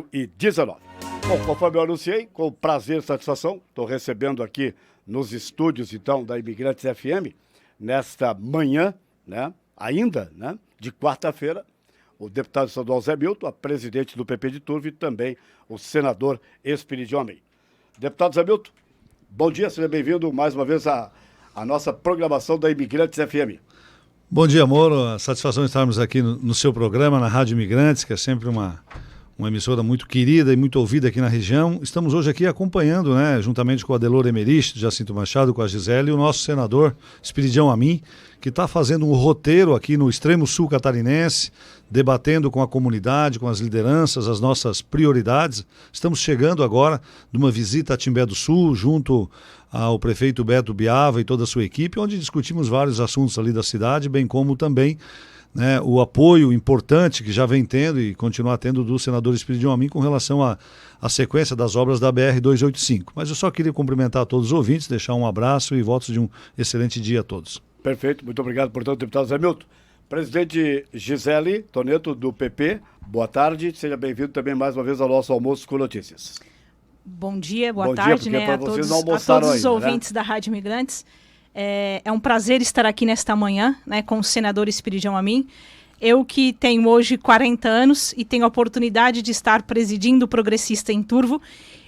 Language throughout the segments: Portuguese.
2019. Bom, conforme eu anunciei, com prazer e satisfação, estou recebendo aqui nos estúdios, então, da Imigrantes FM, nesta manhã, ainda, de quarta-feira, o deputado estadual Zé Milton, a presidente do PP de Turvo e também o senador Espiridião Amin. Deputado Zé Milton, bom dia, seja bem-vindo mais uma vez à nossa programação da Imigrantes FM. Bom dia, Moro. A satisfação de estarmos aqui no seu programa, na Rádio Imigrantes, que é sempre uma emissora muito querida e muito ouvida aqui na região. Estamos hoje aqui acompanhando, juntamente com o Adelor Emerich, Jacinto Machado, com a Gisele, o nosso senador Espiridião Amin, que está fazendo um roteiro aqui no extremo sul catarinense, debatendo com a comunidade, com as lideranças, as nossas prioridades. Estamos chegando agora de uma visita a Timbé do Sul, junto ao prefeito Beto Biava e toda a sua equipe, onde discutimos vários assuntos ali da cidade, bem como também o apoio importante que já vem tendo e continuar tendo do senador Espiridião Amin com relação à sequência das obras da BR-285. Mas eu só queria cumprimentar todos os ouvintes, deixar um abraço e votos de um excelente dia a todos. Perfeito, muito obrigado, portanto, deputado Zé Milton. Presidente Gisele Toneto, do PP, boa tarde, seja bem-vindo também mais uma vez ao nosso Almoço com Notícias. Bom dia, boa tarde, a todos os ouvintes da Rádio Imigrantes. É um prazer estar aqui nesta manhã, com o senador Espiridião Amin. Eu que tenho hoje 40 anos e tenho a oportunidade de estar presidindo o Progressista em Turvo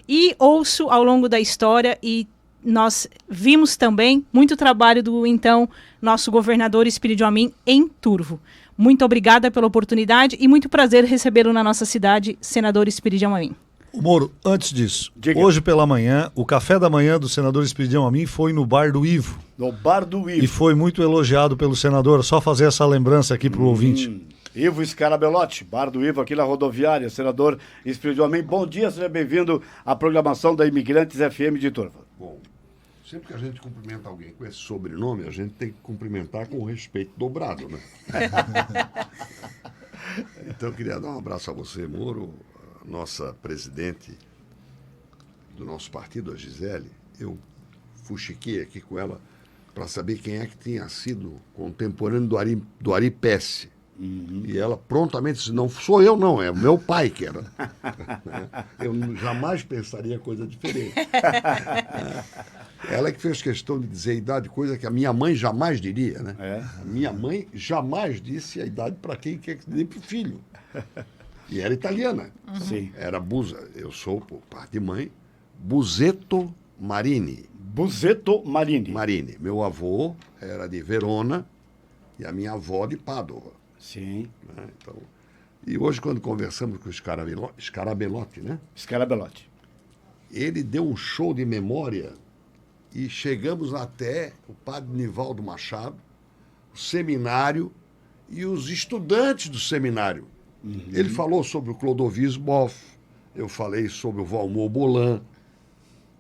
e ouço ao longo da história e nós vimos também muito trabalho do então nosso governador Espiridião Amin em Turvo. Muito obrigada pela oportunidade e muito prazer recebê-lo na nossa cidade, senador Espiridião Amin. Moro, antes disso, Diga. Hoje pela manhã, o café da manhã do senador Espiridião Amin foi no Bar do Ivo. No Bar do Ivo. E foi muito elogiado pelo senador, só fazer essa lembrança aqui para o ouvinte. Ivo Scarabelotti, Bar do Ivo aqui na rodoviária, senador Espiridião Amin. Bom dia, seja bem-vindo à programação da Imigrantes FM de Turvo. Bom, sempre que a gente cumprimenta alguém com esse sobrenome, a gente tem que cumprimentar com respeito dobrado, né? Então eu queria dar um abraço a você, Moro, a nossa presidente do nosso partido, a Gisele. Eu fuxiquei aqui com ela para saber quem é que tinha sido contemporâneo do Ari Pesce. E ela prontamente disse, não sou eu não, é o meu pai que era. Eu jamais pensaria coisa diferente. Ela é que fez questão de dizer a idade, coisa que a minha mãe jamais diria, né? A minha mãe jamais disse a idade para quem quer que dê para o filho. E era italiana. Sim. Era eu sou, por parte de mãe, Busetto Marini. Busetto Marini. Marini. Meu avô era de Verona e a minha avó de Pádua. Sim. Então, e hoje, quando conversamos com o Scarabelotti, Scarabelotti. ele deu um show de memória e chegamos até o padre Nivaldo Machado, o seminário e os estudantes do seminário. Ele falou sobre o Clodovis Boff, eu falei sobre o Valmor Bolan.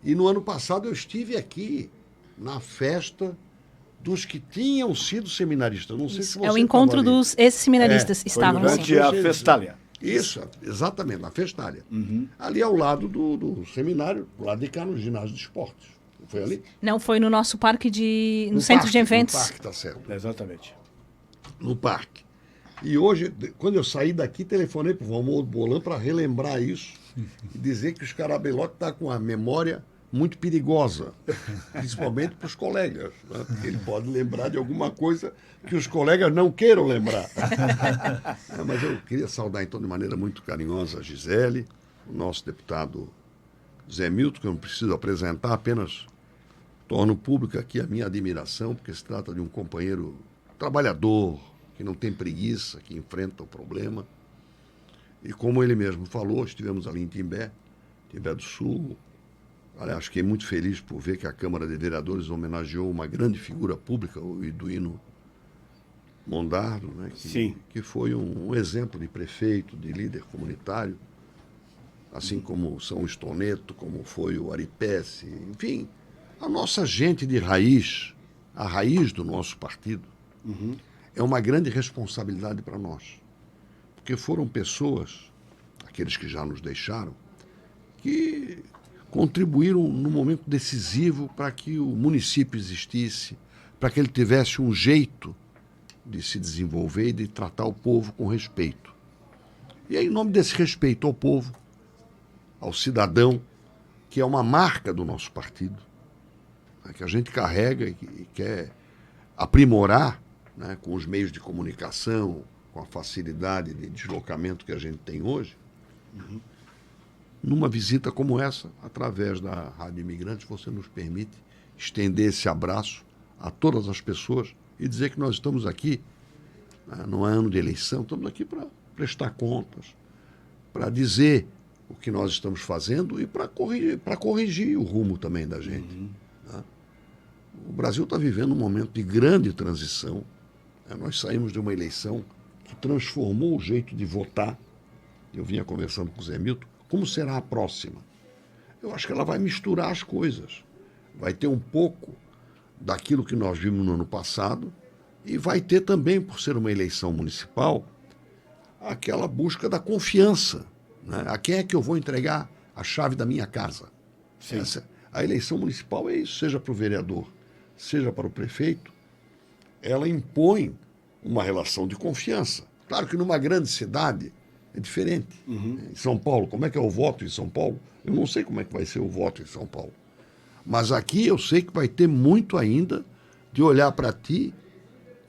E no ano passado eu estive aqui na festa dos que tinham sido seminaristas. Não sei se você é o encontro dos ex-seminaristas. Estavam durante a Festália. Isso, exatamente, na Festália. Ali ao lado do seminário, do lado de cá, no ginásio de esportes. Foi ali? Não, foi no nosso parque no centro de eventos. No parque, tá certo. Exatamente. No parque. E hoje, quando eu saí daqui, telefonei para o Valmor Bolan para relembrar isso e dizer que o Scarabelotti está com a memória muito perigosa, principalmente para os colegas, né? Porque ele pode lembrar de alguma coisa que os colegas não queiram lembrar. Mas eu queria saudar, então, de maneira muito carinhosa a Gisele, o nosso deputado Zé Milton, que eu não preciso apresentar, apenas torno pública aqui a minha admiração, porque se trata de um companheiro trabalhador, que não tem preguiça, que enfrenta o problema. E como ele mesmo falou, estivemos ali em Timbé do Sul. Aliás, fiquei muito feliz por ver que a Câmara de Vereadores homenageou uma grande figura pública, o Iduíno Mondardo, que foi um exemplo de prefeito, de líder comunitário, assim como São Estoneto, como foi o Ari Pesce, enfim, a nossa gente de raiz, a raiz do nosso partido, é uma grande responsabilidade para nós. Porque foram pessoas, aqueles que já nos deixaram, que contribuíram num momento decisivo para que o município existisse, para que ele tivesse um jeito de se desenvolver e de tratar o povo com respeito. E aí, em nome desse respeito ao povo, ao cidadão, que é uma marca do nosso partido, né, que a gente carrega e quer aprimorar, né, com os meios de comunicação, com a facilidade de deslocamento que a gente tem hoje. Numa visita como essa, através da Rádio Imigrantes, você nos permite estender esse abraço a todas as pessoas e dizer que nós estamos aqui, né, não é ano de eleição, estamos aqui para prestar contas, para dizer o que nós estamos fazendo e para corrigir o rumo também da gente. Né? O Brasil está vivendo um momento de grande transição. Né? Nós saímos de uma eleição que transformou o jeito de votar. Eu vinha conversando com o Zé Milton. Como será a próxima? Eu acho que ela vai misturar as coisas. Vai ter um pouco daquilo que nós vimos no ano passado e vai ter também, por ser uma eleição municipal, aquela busca da confiança. Né? A quem é que eu vou entregar a chave da minha casa? A eleição municipal é isso, seja para o vereador, seja para o prefeito, ela impõe uma relação de confiança. Claro que numa grande cidade é diferente. Em São Paulo, como é que é o voto em São Paulo? Eu não sei como é que vai ser o voto em São Paulo. Mas aqui eu sei que vai ter muito ainda de olhar para ti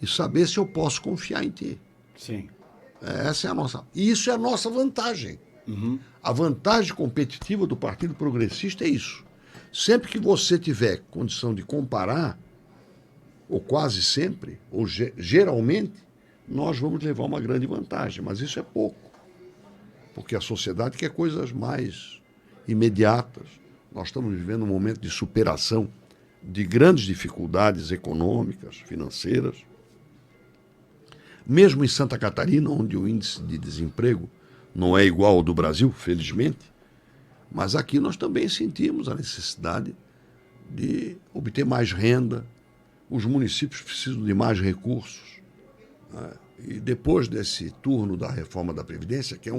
e saber se eu posso confiar em ti. Sim. Essa é a nossa... E isso é a nossa vantagem. A vantagem competitiva do Partido Progressista é isso. Sempre que você tiver condição de comparar, ou quase sempre, ou geralmente, nós vamos levar uma grande vantagem. Mas isso é pouco. Porque a sociedade quer coisas mais imediatas. Nós estamos vivendo um momento de superação de grandes dificuldades econômicas, financeiras. Mesmo em Santa Catarina, onde o índice de desemprego não é igual ao do Brasil, felizmente, mas aqui nós também sentimos a necessidade de obter mais renda. Os municípios precisam de mais recursos. Né? E depois desse turno da reforma da Previdência, que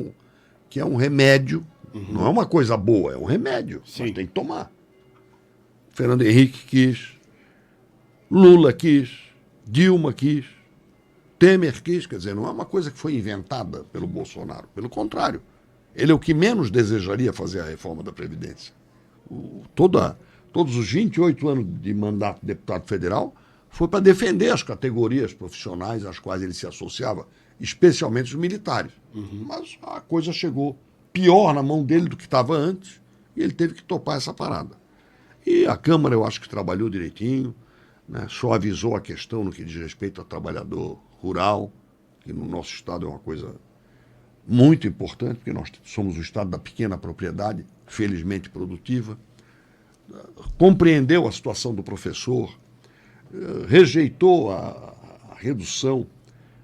é um remédio, não é uma coisa boa, é um remédio, mas tem que tomar. Fernando Henrique quis, Lula quis, Dilma quis, Temer quis, quer dizer, não é uma coisa que foi inventada pelo Bolsonaro. Pelo contrário, ele é o que menos desejaria fazer a reforma da Previdência. Todos os 28 anos de mandato de deputado federal foi para defender as categorias profissionais às quais ele se associava, especialmente os militares. Mas a coisa chegou pior na mão dele do que estava antes e ele teve que topar essa parada. E a Câmara, eu acho que trabalhou direitinho, né? Só avisou a questão no que diz respeito ao trabalhador rural, que no nosso estado é uma coisa muito importante, porque nós somos o estado da pequena propriedade, felizmente produtiva. Compreendeu a situação do professor, rejeitou a redução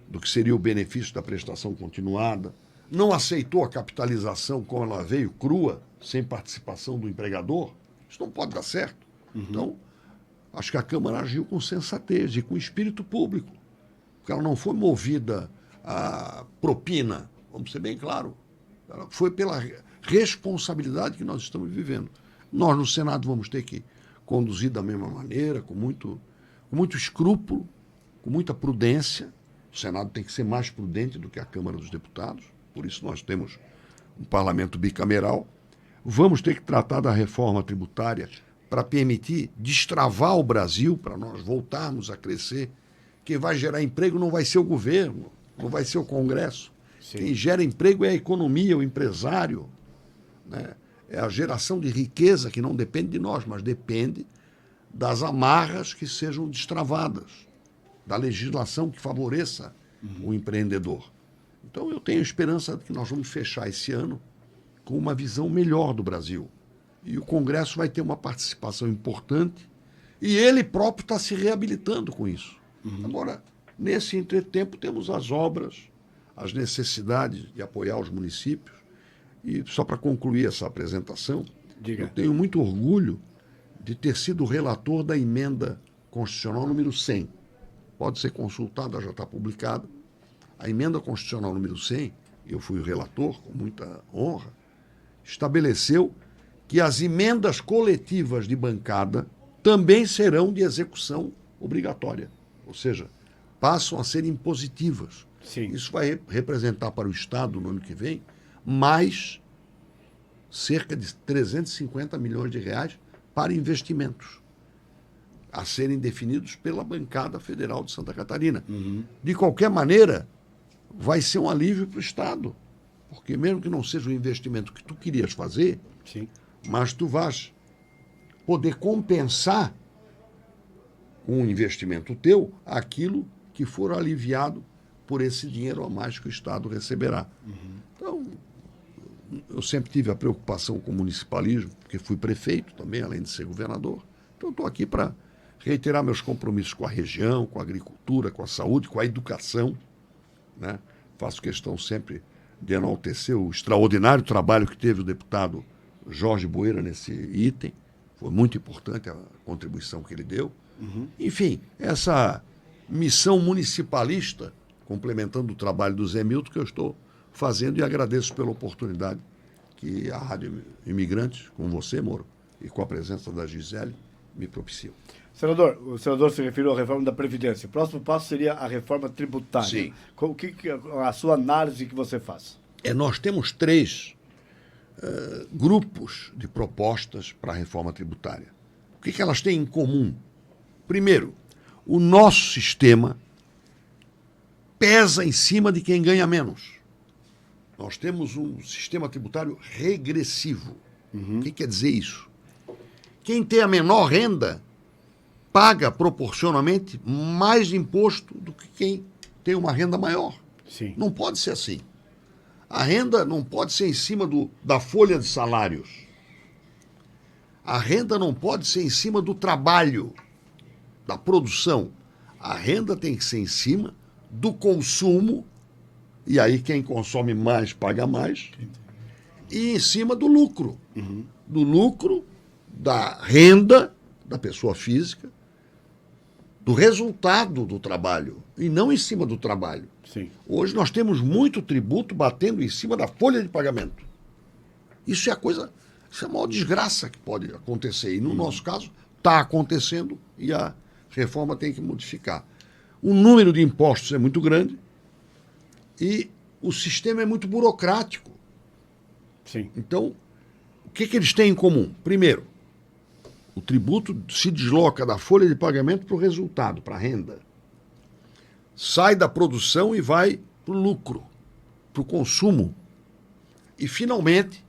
do que seria o benefício da prestação continuada, não aceitou a capitalização como ela veio, crua, sem participação do empregador. Isso não pode dar certo. Então, acho que a Câmara agiu com sensatez e com espírito público, porque ela não foi movida a propina, vamos ser bem claro. Ela foi pela responsabilidade que nós estamos vivendo. Nós, no Senado, vamos ter que conduzir da mesma maneira, com muito escrúpulo, com muita prudência. O Senado tem que ser mais prudente do que a Câmara dos Deputados, por isso nós temos um parlamento bicameral. Vamos ter que tratar da reforma tributária para permitir destravar o Brasil, para nós voltarmos a crescer. Quem vai gerar emprego não vai ser o governo, não vai ser o Congresso. Quem gera emprego é a economia, o empresário. Né? É a geração de riqueza que não depende de nós, mas depende das amarras que sejam destravadas, da legislação que favoreça o empreendedor. Então eu tenho esperança de que nós vamos fechar esse ano com uma visão melhor do Brasil. E o Congresso vai ter uma participação importante e ele próprio está se reabilitando com isso. Agora, nesse entretempo, temos as obras, as necessidades de apoiar os municípios. E só para concluir essa apresentação, eu tenho muito orgulho de ter sido o relator da emenda constitucional número 100. Pode ser consultada, já está publicada. A emenda constitucional número 100, eu fui o relator, com muita honra, estabeleceu que as emendas coletivas de bancada também serão de execução obrigatória. Ou seja, passam a ser impositivas. Isso vai representar para o Estado, no ano que vem, mais cerca de 350 milhões de reais para investimentos a serem definidos pela bancada federal de Santa Catarina. De qualquer maneira, vai ser um alívio para o Estado, porque mesmo que não seja o investimento que tu querias fazer, Sim. mas tu vais poder compensar com um investimento teu aquilo que for aliviado por esse dinheiro a mais que o Estado receberá. Então, eu sempre tive a preocupação com o municipalismo, porque fui prefeito também, além de ser governador. Então, estou aqui para reiterar meus compromissos com a região, com a agricultura, com a saúde, com a educação, né? Faço questão sempre de enaltecer o extraordinário trabalho que teve o deputado Jorge Boeira nesse item. Foi muito importante a contribuição que ele deu. Enfim, essa missão municipalista, complementando o trabalho do Zé Milton, que eu estou fazendo, e agradeço pela oportunidade que a Rádio Imigrantes, com você, Moro, e com a presença da Gisele, me propiciam. Senador, o senador se referiu à reforma da Previdência. O próximo passo seria a reforma tributária. Sim. O que a sua análise que você faz? Nós temos 3 grupos de propostas para a reforma tributária. O que elas têm em comum? Primeiro, o nosso sistema pesa em cima de quem ganha menos. Nós temos um sistema tributário regressivo. O que quer dizer isso? Quem tem a menor renda paga proporcionalmente mais imposto do que quem tem uma renda maior. Sim. Não pode ser assim. A renda não pode ser em cima da folha de salários. A renda não pode ser em cima do trabalho, da produção. A renda tem que ser em cima do consumo, e aí quem consome mais paga mais, e em cima do lucro. Do lucro, da renda da pessoa física, do resultado do trabalho, e não em cima do trabalho. Sim. Hoje nós temos muito tributo batendo em cima da folha de pagamento. Isso é a maior desgraça que pode acontecer. E no nosso caso, está acontecendo e a reforma tem que modificar. O número de impostos é muito grande e o sistema é muito burocrático. Sim. Então, o que eles têm em comum? Primeiro, o tributo se desloca da folha de pagamento para o resultado, para a renda. Sai da produção e vai para o lucro, para o consumo. E, finalmente,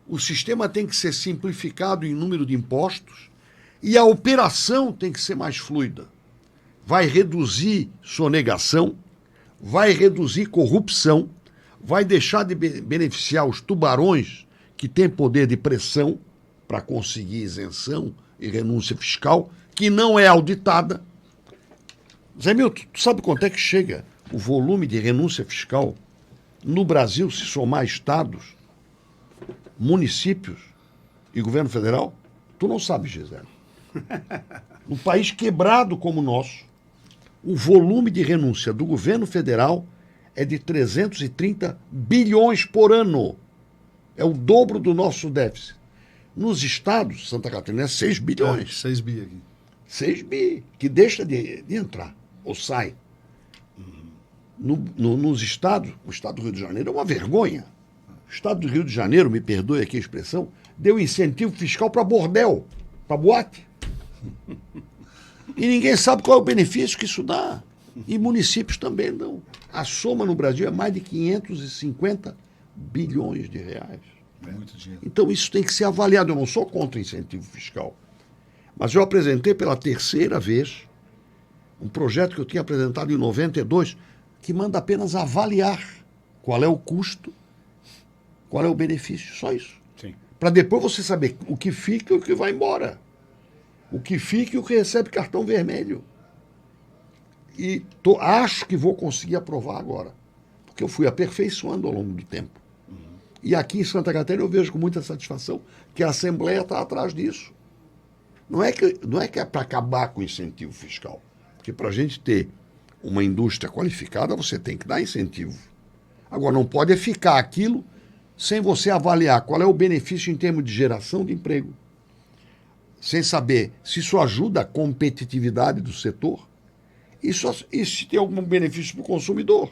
o sistema tem que ser simplificado em número de impostos e a operação tem que ser mais fluida. Vai reduzir sonegação, vai reduzir corrupção, vai deixar de beneficiar os tubarões que têm poder de pressão para conseguir isenção e renúncia fiscal, que não é auditada. Zé Milton, tu sabe quanto é que chega o volume de renúncia fiscal no Brasil, se somar estados, municípios e governo federal? Tu não sabe, Gisele. Num país quebrado como o nosso, o volume de renúncia do governo federal é de 330 bilhões por ano. É o dobro do nosso déficit. Nos estados, Santa Catarina é 6 bilhões. 6 bi aqui. 6 bi, que deixa de entrar, ou sai. Nos estados, o estado do Rio de Janeiro é uma vergonha. O estado do Rio de Janeiro, me perdoe aqui a expressão, deu incentivo fiscal para bordel, para boate. E ninguém sabe qual é o benefício que isso dá. E municípios também não. A soma no Brasil é mais de 550 bilhões de reais. É muito dinheiro. Então isso tem que ser avaliado. Eu não sou contra incentivo fiscal. Mas eu apresentei pela 3ª vez um projeto que eu tinha apresentado em 92, que manda apenas avaliar qual é o custo, qual é o benefício, só isso. Para depois você saber o que fica e o que vai embora. O que fica e o que recebe cartão vermelho. E acho que vou conseguir aprovar agora. Porque eu fui aperfeiçoando ao longo do tempo. E aqui em Santa Catarina eu vejo com muita satisfação que a Assembleia está atrás disso. Não é que é para acabar com o incentivo fiscal. Porque para a gente ter uma indústria qualificada, você tem que dar incentivo. Agora, não pode ficar aquilo sem você avaliar qual é o benefício em termos de geração de emprego. Sem saber se isso ajuda a competitividade do setor e se tem algum benefício para o consumidor.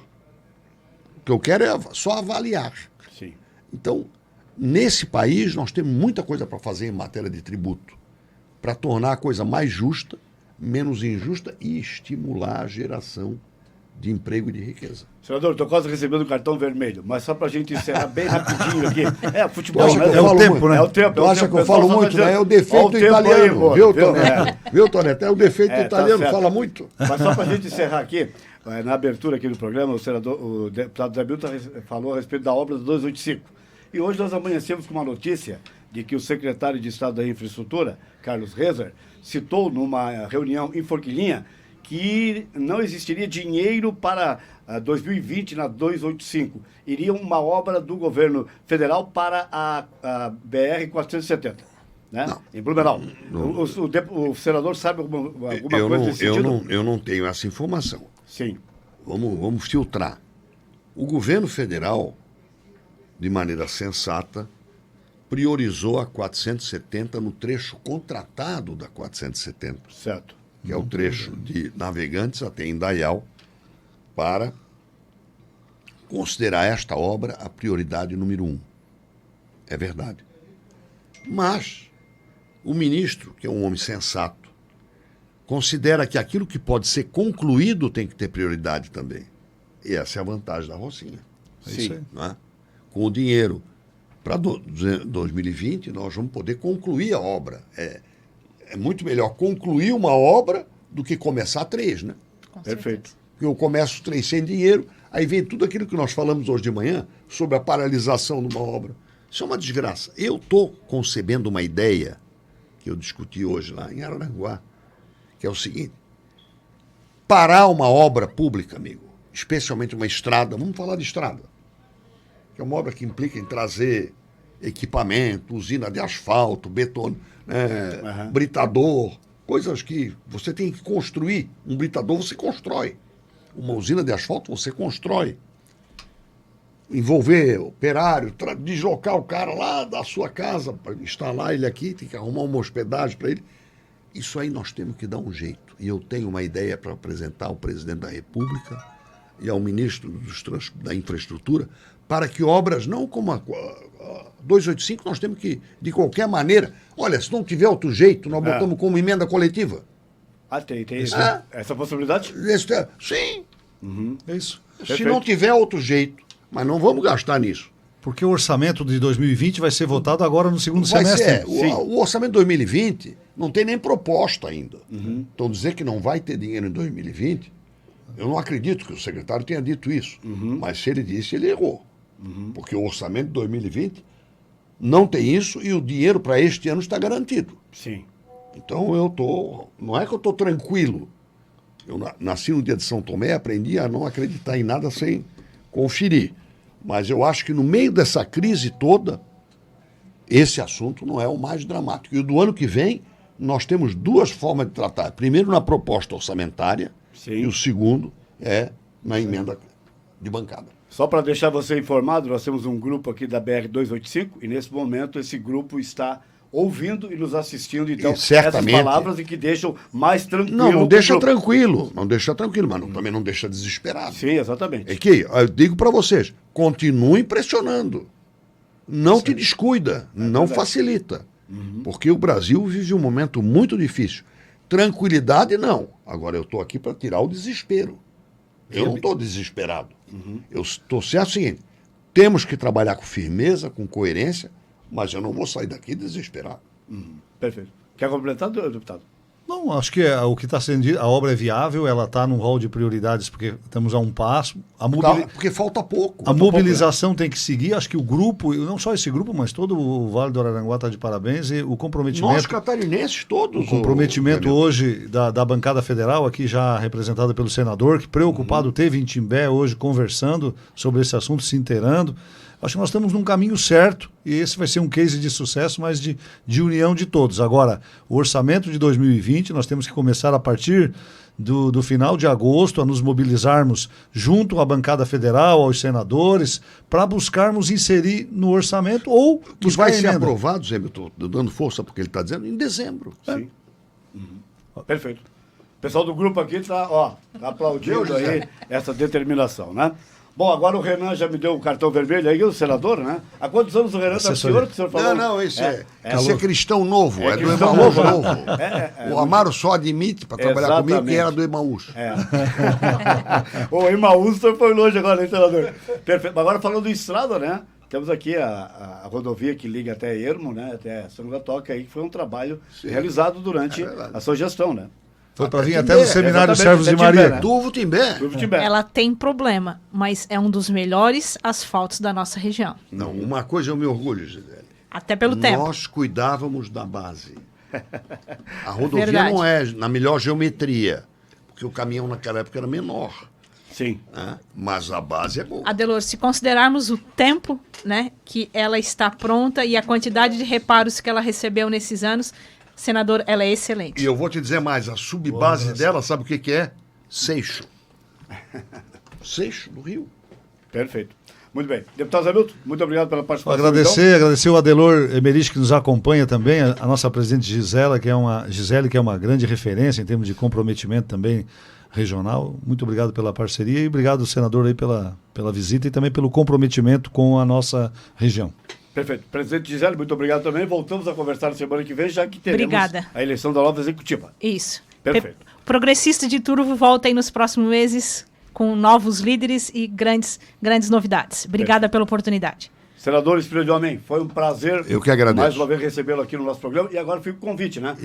O que eu quero é só avaliar. Sim. Então, nesse país nós temos muita coisa para fazer em matéria de tributo, para tornar a coisa mais justa, menos injusta e estimular a geração de emprego e de riqueza. Senador, estou quase recebendo o cartão vermelho, mas só para a gente encerrar bem rapidinho aqui. Futebol, né? É o tempo, né? É o tempo. Tu acha que eu falo muito, né? É o defeito do italiano, viu, Toneto? Viu, Toneto? É o defeito do italiano, tá, fala muito. Mas só para a gente encerrar aqui, na abertura aqui do programa, o deputado Zé Milton falou a respeito da obra do 285. E hoje nós amanhecemos com uma notícia de que o secretário de Estado da Infraestrutura, Carlos Rezer, citou numa reunião em Forquilinha que não existiria dinheiro para 2020 na 285. Iria uma obra do governo federal para a BR-470, né? Em Blumenau. O senador sabe alguma coisa desse sentido? Eu não tenho essa informação. Sim. Vamos filtrar. O governo federal, de maneira sensata, priorizou a 470 no trecho contratado da 470. Certo. Que é o trecho de Navegantes até Indaial, para considerar esta obra a prioridade número 1. É verdade. Mas o ministro, que é um homem sensato, considera que aquilo que pode ser concluído tem que ter prioridade também. E essa é a vantagem da Rocinha. Sim. Né? Com o dinheiro para 2020, nós vamos poder concluir a obra. É muito melhor concluir uma obra do que começar 3, né? Perfeito. Porque eu começo 3 sem dinheiro, aí vem tudo aquilo que nós falamos hoje de manhã sobre a paralisação de uma obra. Isso é uma desgraça. Eu estou concebendo uma ideia que eu discuti hoje lá em Araranguá, que é o seguinte: parar uma obra pública, amigo, especialmente uma estrada, vamos falar de estrada, que é uma obra que implica em trazer equipamento, usina de asfalto, betone, britador, coisas que você tem que construir. Um britador você constrói. Uma usina de asfalto você constrói. Envolver operário, deslocar o cara lá da sua casa, para instalar ele aqui, tem que arrumar uma hospedagem para ele. Isso aí nós temos que dar um jeito. E eu tenho uma ideia para apresentar ao presidente da República e ao ministro da Infraestrutura, para que obras, não como a 285, nós temos que, de qualquer maneira, olha, se não tiver outro jeito, nós botamos como emenda coletiva. Tem essa possibilidade? Sim. É isso. Se não tiver outro jeito, mas não vamos gastar nisso. Porque o orçamento de 2020 vai ser votado agora no segundo semestre. O orçamento de 2020 não tem nem proposta ainda. Então dizer que não vai ter dinheiro em 2020, eu não acredito que o secretário tenha dito isso. Mas se ele disse, ele errou. Porque o orçamento de 2020 não tem isso e o dinheiro para este ano está garantido. Sim. Então não é que eu estou tranquilo. Eu nasci no dia de São Tomé, aprendi a não acreditar em nada sem conferir. Mas eu acho que no meio dessa crise toda, esse assunto não é o mais dramático. E o do ano que vem, nós temos 2 formas de tratar. Primeiro, na proposta orçamentária. Sim. E o segundo é na emenda de bancada. Só para deixar você informado, nós temos um grupo aqui da BR-285 e nesse momento esse grupo está ouvindo e nos assistindo, então, essas palavras e que deixam mais tranquilo. Não deixa tranquilo, mas também não deixa desesperado. Sim, exatamente. É que, eu digo para vocês, continue pressionando. Não te descuida, não facilita. Porque o Brasil vive um momento muito difícil. Tranquilidade, não. Agora, eu estou aqui para tirar o desespero. Eu não estou desesperado. Eu estou certo o seguinte, temos que trabalhar com firmeza, com coerência, mas eu não vou sair daqui desesperado. Perfeito. Quer completar, deputado? Não, acho que o que está sendo dito, a obra é viável, ela está num rol de prioridades, porque estamos a um passo. Porque falta pouco. A mobilização tem que seguir, acho que o grupo, não só esse grupo, mas todo o Vale do Araranguá está de parabéns, e o comprometimento... Nós catarinenses todos. O comprometimento hoje da bancada federal, aqui já representada pelo senador, que preocupado teve em Timbé hoje conversando sobre esse assunto, se inteirando. Acho que nós estamos num caminho certo e esse vai ser um case de sucesso, mas de união de todos. Agora, o orçamento de 2020, nós temos que começar a partir do final de agosto a nos mobilizarmos junto à bancada federal, aos senadores, para buscarmos inserir no orçamento ou que vai ser aprovado, Zé, eu estou dando força porque ele está dizendo, em dezembro. Sim. Perfeito. O pessoal do grupo aqui está aplaudindo aí essa determinação, né? Bom, agora o Renan já me deu o cartão vermelho aí, o senador, né? Há quantos anos o Renan está com o senhor, que o senhor falou? Não, esse é cristão novo, é do cristão Emaús novo, novo. O Amaro só admite para trabalhar comigo que era do Emaús. O Emaús foi longe agora, hein, senador? Perfeito. Agora falando do estrada, né? Temos aqui a rodovia que liga até Ermo, né? Até São Gatoca, aí, que foi um trabalho realizado durante a sua gestão, né? Foi para vir até no seminário Servos de Maria. Né? Timbé. Ela tem problema, mas é um dos melhores asfaltos da nossa região. Não, uma coisa eu me orgulho, Gisele. Até pelo tempo. Nós cuidávamos da base. A rodovia não é na melhor geometria, porque o caminhão naquela época era menor. Sim. Né? Mas a base é boa. Adelor, se considerarmos o tempo, né, que ela está pronta e a quantidade de reparos que ela recebeu nesses anos, senador, ela é excelente. E eu vou te dizer mais, a subbase dela, sabe o que é? Seixo. Seixo do Rio. Perfeito. Muito bem. Deputado Hamilton, muito obrigado pela participação. Agradecer o Adelor Emerich, que nos acompanha também, a nossa presidente Gisele, que é uma grande referência em termos de comprometimento também regional. Muito obrigado pela parceria e obrigado, senador, aí pela visita e também pelo comprometimento com a nossa região. Perfeito. Presidente Gisele, muito obrigado também. Voltamos a conversar na semana que vem, já que teremos a eleição da nova executiva. Isso. Perfeito. Progressista de Turvo volta aí nos próximos meses com novos líderes e grandes novidades. Obrigada pela oportunidade. Senador Espírito de Homem, foi um prazer. Eu que agradeço. Mais uma vez recebê-lo aqui no nosso programa. E agora fica o convite, né?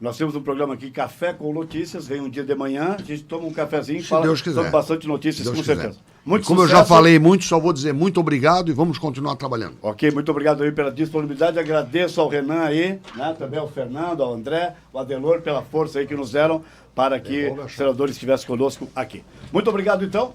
Nós temos um programa aqui, Café com Notícias, vem um dia de manhã, a gente toma um cafezinho e fala sobre bastante notícias, com certeza. Muito Como sucesso. Eu já falei muito, só vou dizer muito obrigado e vamos continuar trabalhando. Ok, muito obrigado aí pela disponibilidade, agradeço ao Renan aí, né, também ao Fernando, ao André, ao Adelor, pela força aí que nos deram para que os senadores estivessem conosco aqui. Muito obrigado, então.